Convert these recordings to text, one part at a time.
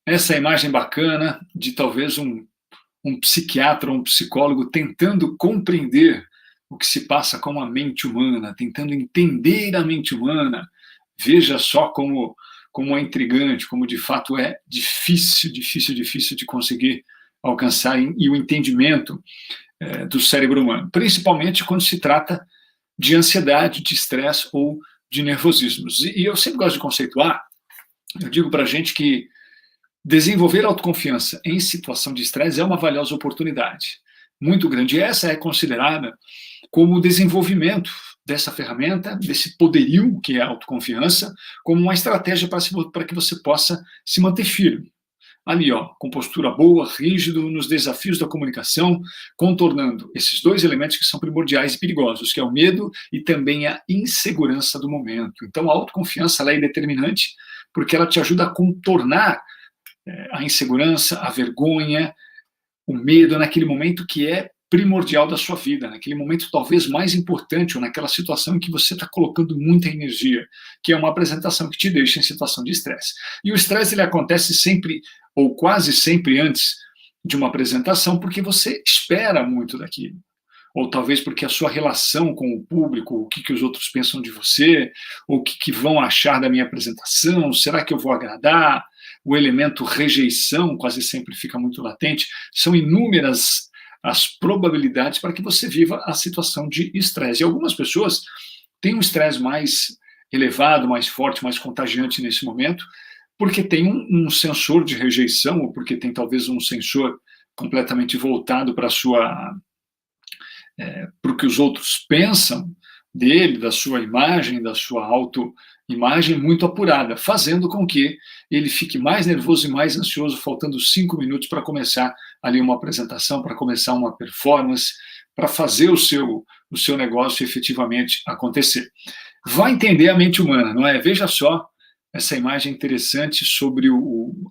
Essa imagem bacana de talvez um psiquiatra, um psicólogo tentando compreender o que se passa com a mente humana, tentando entender a mente humana. Veja só como é intrigante, como de fato é difícil de conseguir alcançar e o entendimento do cérebro humano, principalmente quando se trata de ansiedade, de estresse ou de nervosismos. E eu sempre gosto de conceituar, eu digo para a gente que desenvolver autoconfiança em situação de estresse é uma valiosa oportunidade, muito grande. E essa é considerada como o desenvolvimento dessa ferramenta, desse poderio que é a autoconfiança, como uma estratégia para que você possa se manter firme. Ali, ó, com postura boa, rígido, nos desafios da comunicação, contornando esses dois elementos que são primordiais e perigosos, que é o medo e também a insegurança do momento. Então, a autoconfiança ela é determinante porque ela te ajuda a contornar a insegurança, a vergonha, o medo naquele momento que é primordial da sua vida, naquele momento talvez mais importante, ou naquela situação em que você está colocando muita energia, que é uma apresentação que te deixa em situação de estresse. E o estresse ele acontece sempre, ou quase sempre antes de uma apresentação, porque você espera muito daquilo. Ou talvez porque a sua relação com o público, o que os outros pensam de você, ou o que vão achar da minha apresentação, será que eu vou agradar? O elemento rejeição quase sempre fica muito latente. São inúmeras as probabilidades para que você viva a situação de estresse. E algumas pessoas têm um estresse mais elevado, mais forte, mais contagiante nesse momento, porque tem um sensor de rejeição, ou porque tem talvez um sensor completamente voltado para o que os outros pensam dele, da sua imagem, da sua autoimagem muito apurada, fazendo com que ele fique mais nervoso e mais ansioso, faltando 5 minutos para começar ali uma apresentação, para começar uma performance, para fazer o seu negócio efetivamente acontecer. Vai entender a mente humana, não é? Veja só essa imagem interessante sobre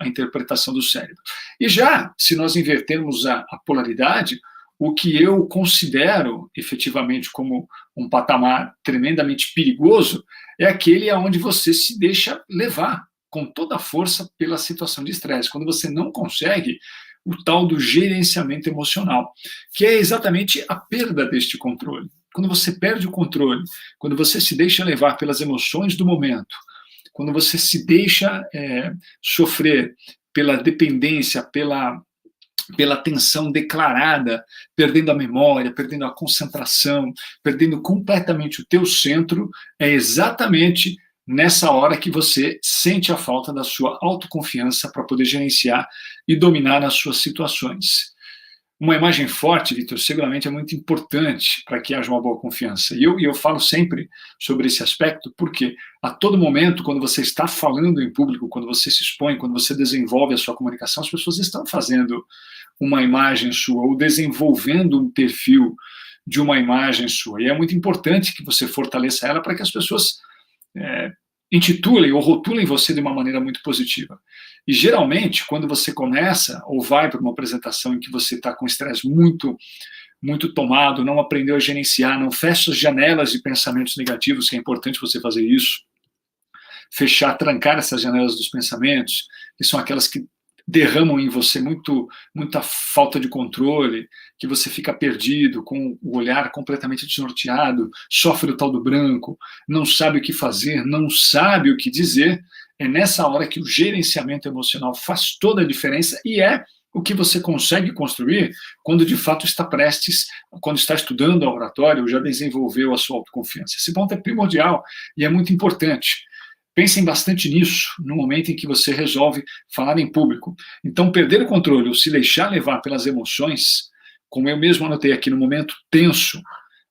a interpretação do cérebro. E já, se nós invertermos a polaridade, o que eu considero efetivamente como um patamar tremendamente perigoso é aquele onde você se deixa levar com toda a força pela situação de estresse, quando você não consegue o tal do gerenciamento emocional, que é exatamente a perda deste controle. Quando você perde o controle, quando você se deixa levar pelas emoções do momento, quando você se deixa sofrer pela dependência, pela tensão declarada, perdendo a memória, perdendo a concentração, perdendo completamente o teu centro, é exatamente nessa hora que você sente a falta da sua autoconfiança para poder gerenciar e dominar as suas situações. Uma imagem forte, Vitor, seguramente é muito importante para que haja uma boa confiança. E eu falo sempre sobre esse aspecto, porque a todo momento, quando você está falando em público, quando você se expõe, quando você desenvolve a sua comunicação, as pessoas estão fazendo uma imagem sua ou desenvolvendo um perfil de uma imagem sua. E é muito importante que você fortaleça ela para que as pessoas intitulem ou rotulem você de uma maneira muito positiva. E geralmente, quando você começa ou vai para uma apresentação em que você está com estresse muito tomado, não aprendeu a gerenciar, não fecha as janelas de pensamentos negativos, que é importante você fazer isso, fechar, trancar essas janelas dos pensamentos, que são aquelas que derramam em você muita falta de controle, que você fica perdido, com o olhar completamente desnorteado, sofre o tal do branco, não sabe o que fazer, não sabe o que dizer. É nessa hora que o gerenciamento emocional faz toda a diferença e é o que você consegue construir quando de fato está prestes, quando está estudando a oratória ou já desenvolveu a sua autoconfiança. Esse ponto é primordial e é muito importante. Pensem bastante nisso no momento em que você resolve falar em público. Então, perder o controle ou se deixar levar pelas emoções, como eu mesmo anotei aqui, no momento tenso,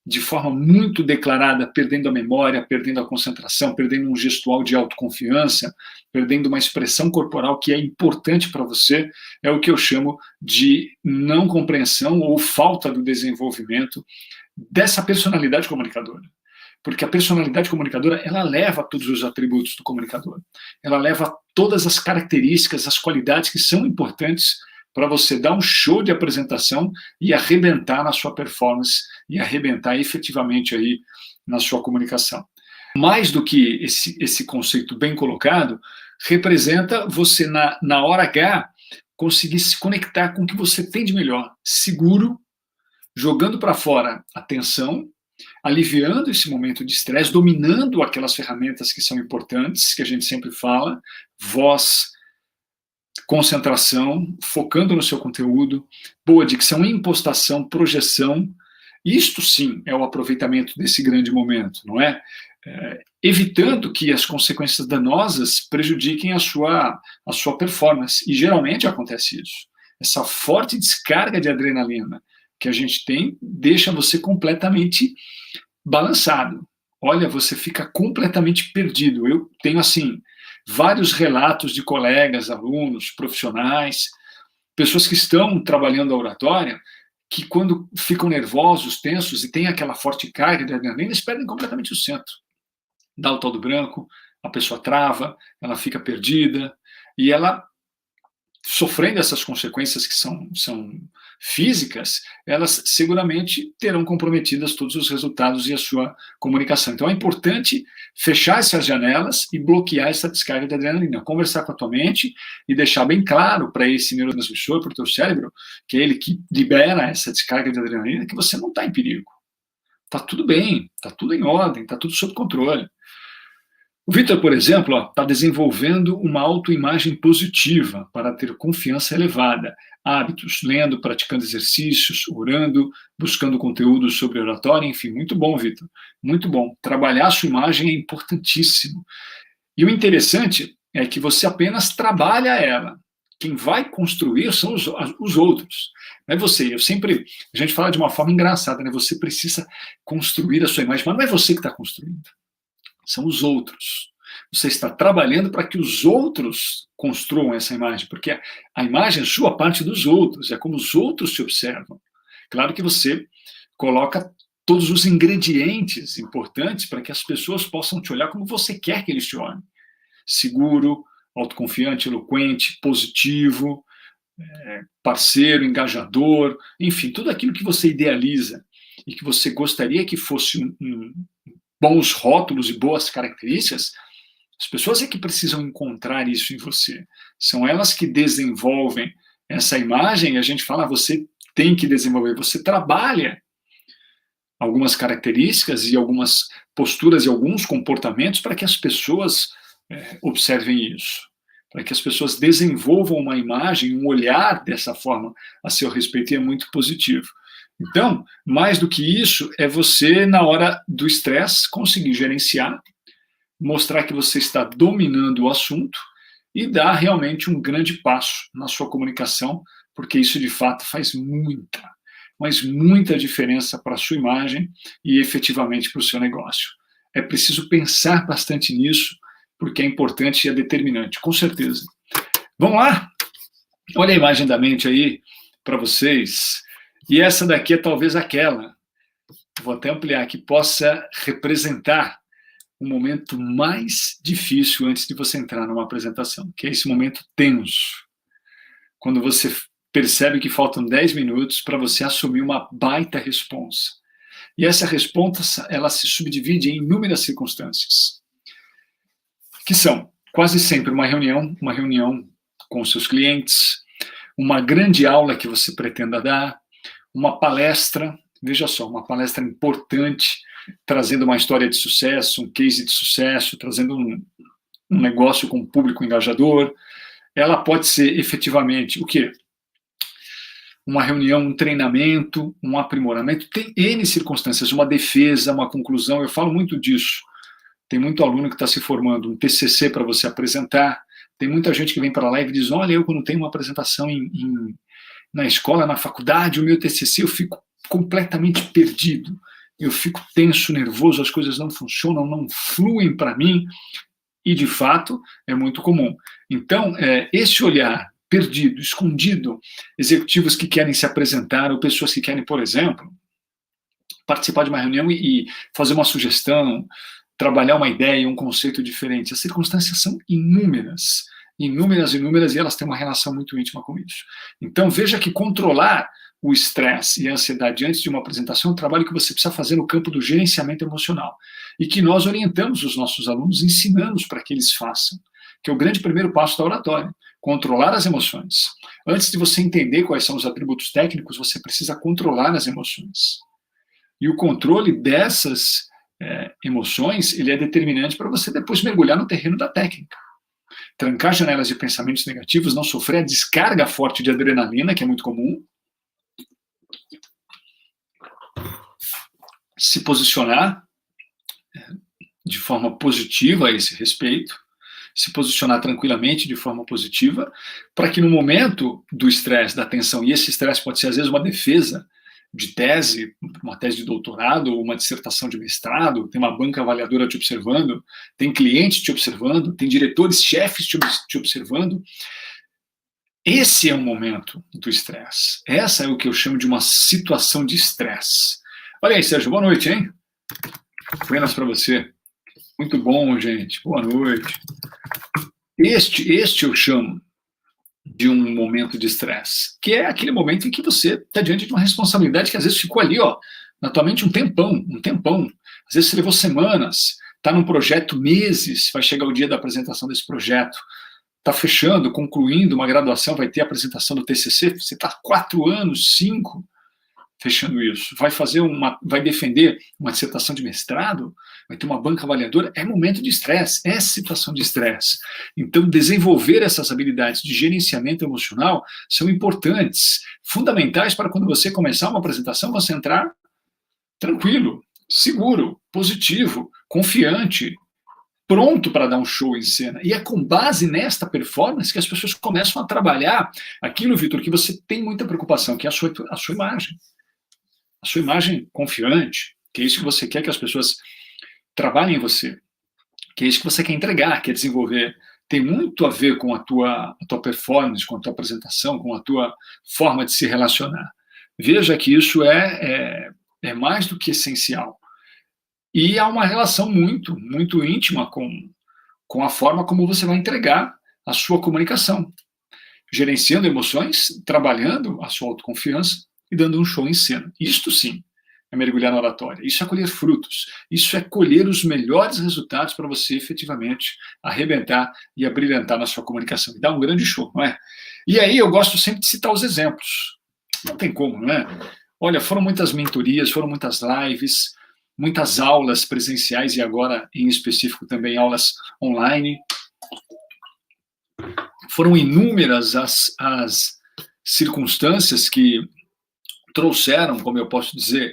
de forma muito declarada, perdendo a memória, perdendo a concentração, perdendo um gestual de autoconfiança, perdendo uma expressão corporal que é importante para você, é o que eu chamo de não compreensão ou falta do desenvolvimento dessa personalidade comunicadora. Porque a personalidade comunicadora, ela leva todos os atributos do comunicador. Ela leva todas as características, as qualidades que são importantes para você dar um show de apresentação e arrebentar na sua performance e arrebentar efetivamente aí na sua comunicação. Mais do que esse conceito bem colocado, representa você, na hora H, conseguir se conectar com o que você tem de melhor, seguro, jogando para fora a tensão, aliviando esse momento de estresse, dominando aquelas ferramentas que são importantes, que a gente sempre fala, voz, concentração, focando no seu conteúdo, boa dicção, impostação, projeção. Isto sim é o aproveitamento desse grande momento, não é? Evitando que as consequências danosas prejudiquem a sua performance. E geralmente acontece isso. Essa forte descarga de adrenalina que a gente tem deixa você completamente balançado. Olha, você fica completamente perdido. Eu tenho, assim, vários relatos de colegas, alunos, profissionais, pessoas que estão trabalhando a oratória, que quando ficam nervosos, tensos e tem aquela forte carga de adrenalina, eles perdem completamente o centro. Dá o tal do branco, a pessoa trava, ela fica perdida, e ela, sofrendo essas consequências que são físicas, elas seguramente terão comprometidas todos os resultados e a sua comunicação. Então é importante fechar essas janelas e bloquear essa descarga de adrenalina, conversar com a tua mente e deixar bem claro para esse neurotransmissor, para o teu cérebro, que é ele que libera essa descarga de adrenalina, que você não está em perigo. Está tudo bem, está tudo em ordem, está tudo sob controle. O Vitor, por exemplo, está desenvolvendo uma autoimagem positiva para ter confiança elevada, hábitos, lendo, praticando exercícios, orando, buscando conteúdo sobre oratória, enfim, muito bom, Vitor, muito bom. Trabalhar a sua imagem é importantíssimo. E o interessante é que você apenas trabalha ela. Quem vai construir são os outros. Não é você. A gente fala de uma forma engraçada, né? Você precisa construir a sua imagem, mas não é você que está construindo. São os outros. Você está trabalhando para que os outros construam essa imagem, porque a imagem é sua parte dos outros, é como os outros te observam. Claro que você coloca todos os ingredientes importantes para que as pessoas possam te olhar como você quer que eles te olhem. Seguro, autoconfiante, eloquente, positivo, parceiro, engajador, enfim, tudo aquilo que você idealiza e que você gostaria que fosse bons rótulos e boas características, as pessoas é que precisam encontrar isso em você. São elas que desenvolvem essa imagem e a gente fala, você tem que desenvolver, você trabalha algumas características e algumas posturas e alguns comportamentos para que as pessoas observem isso, para que as pessoas desenvolvam uma imagem, um olhar dessa forma a seu respeito, e é muito positivo. Então, mais do que isso, é você, na hora do estresse, conseguir gerenciar, mostrar que você está dominando o assunto e dar realmente um grande passo na sua comunicação, porque isso, de fato, faz muita diferença para a sua imagem e, efetivamente, para o seu negócio. É preciso pensar bastante nisso, porque é importante e é determinante, com certeza. Vamos lá? Olha a imagem da mente aí para vocês. E essa daqui é talvez aquela, vou até ampliar, que possa representar o momento mais difícil antes de você entrar numa apresentação, que é esse momento tenso. Quando você percebe que faltam 10 minutos para você assumir uma baita responsa. E essa responsa, ela se subdivide em inúmeras circunstâncias, que são quase sempre uma reunião com seus clientes, uma grande aula que você pretenda dar, uma palestra, veja só, uma palestra importante, trazendo uma história de sucesso, um case de sucesso, trazendo um negócio com um público engajador. Ela pode ser efetivamente o quê? Uma reunião, um treinamento, um aprimoramento, tem N circunstâncias, uma defesa, uma conclusão, eu falo muito disso. Tem muito aluno que está se formando, um TCC para você apresentar, tem muita gente que vem para lá e diz, olha, eu quando tenho uma apresentação na escola, na faculdade, o meu TCC, eu fico completamente perdido, eu fico tenso, nervoso, as coisas não funcionam, não fluem para mim, e de fato é muito comum. Então, esse olhar perdido, escondido, executivos que querem se apresentar, ou pessoas que querem, por exemplo, participar de uma reunião e fazer uma sugestão, trabalhar uma ideia, um conceito diferente. As circunstâncias são inúmeras, e elas têm uma relação muito íntima com isso. Então, veja que controlar o estresse e a ansiedade antes de uma apresentação é um trabalho que você precisa fazer no campo do gerenciamento emocional, e que nós orientamos os nossos alunos, ensinamos para que eles façam. que é o grande primeiro passo da oratória, controlar as emoções. Antes de você entender quais são os atributos técnicos, você precisa controlar as emoções. E o controle dessas emoções, ele é determinante para você depois mergulhar no terreno da técnica. Trancar janelas de pensamentos negativos, não sofrer a descarga forte de adrenalina, que é muito comum. Se posicionar de forma positiva a esse respeito, se posicionar tranquilamente de forma positiva, para que no momento do estresse, da tensão, e esse estresse pode ser às vezes uma defesa de tese, uma tese de doutorado, ou uma dissertação de mestrado, tem uma banca avaliadora te observando, tem clientes te observando, tem diretores, chefes te observando. Esse é o momento do estresse. Essa é o que eu chamo de uma situação de estresse. Olha aí, Sérgio, boa noite, hein? Buenas para você. Muito bom, gente. Boa noite. Este eu chamo de um momento de estresse, que é aquele momento em que você está diante de uma responsabilidade que às vezes ficou ali, ó, na tua mente um tempão. Às vezes você levou semanas, está num projeto meses, vai chegar o dia da apresentação desse projeto, está fechando, concluindo uma graduação, vai ter a apresentação do TCC, você está 4 anos, 5, fechando isso. Vai defender uma dissertação de mestrado, vai ter uma banca avaliadora, é momento de estresse, é situação de estresse. Então, desenvolver essas habilidades de gerenciamento emocional são importantes, fundamentais para quando você começar uma apresentação, você entrar tranquilo, seguro, positivo, confiante, pronto para dar um show em cena. E é com base nesta performance que as pessoas começam a trabalhar aquilo, Vitor, que você tem muita preocupação, que é a sua imagem. A sua imagem confiante, que é isso que você quer que as pessoas trabalhem em você, que é isso que você quer entregar, quer desenvolver. Tem muito a ver com a tua performance, com a tua apresentação, com a tua forma de se relacionar. Veja que isso é mais do que essencial. E há uma relação muito, muito íntima com a forma como você vai entregar a sua comunicação. Gerenciando emoções, trabalhando a sua autoconfiança e dando um show em cena. Isto sim é mergulhar na oratória. Isso é colher frutos. Isso é colher os melhores resultados para você efetivamente arrebentar e abrilhantar na sua comunicação. E dar um grande show, não é? E aí eu gosto sempre de citar os exemplos. Não tem como, não é? Olha, foram muitas mentorias, foram muitas lives, muitas aulas presenciais e agora, em específico, também aulas online. Foram inúmeras as circunstâncias que trouxeram, como eu posso dizer,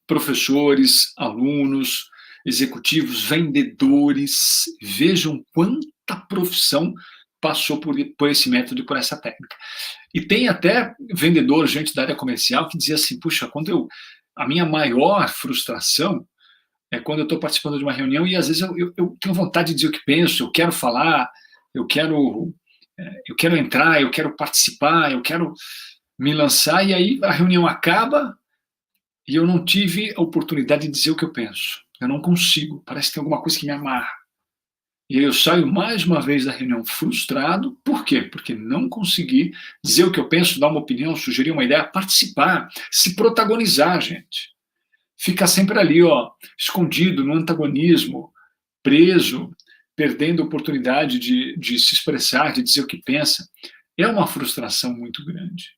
professores, alunos, executivos, vendedores. Vejam quanta profissão passou por esse método e por essa técnica. E tem até vendedor, gente da área comercial, que dizia assim, puxa, a minha maior frustração é quando eu estou participando de uma reunião e às vezes eu tenho vontade de dizer o que penso, eu quero falar, eu quero entrar, eu quero participar, eu quero me lançar, e aí a reunião acaba e eu não tive a oportunidade de dizer o que eu penso. Eu não consigo, parece que tem alguma coisa que me amarra. E aí eu saio mais uma vez da reunião frustrado. Por quê? Porque não consegui dizer o que eu penso, dar uma opinião, sugerir uma ideia, participar, se protagonizar, gente. Fica sempre ali, ó, escondido no antagonismo, preso, perdendo a oportunidade de se expressar, de dizer o que pensa. É uma frustração muito grande.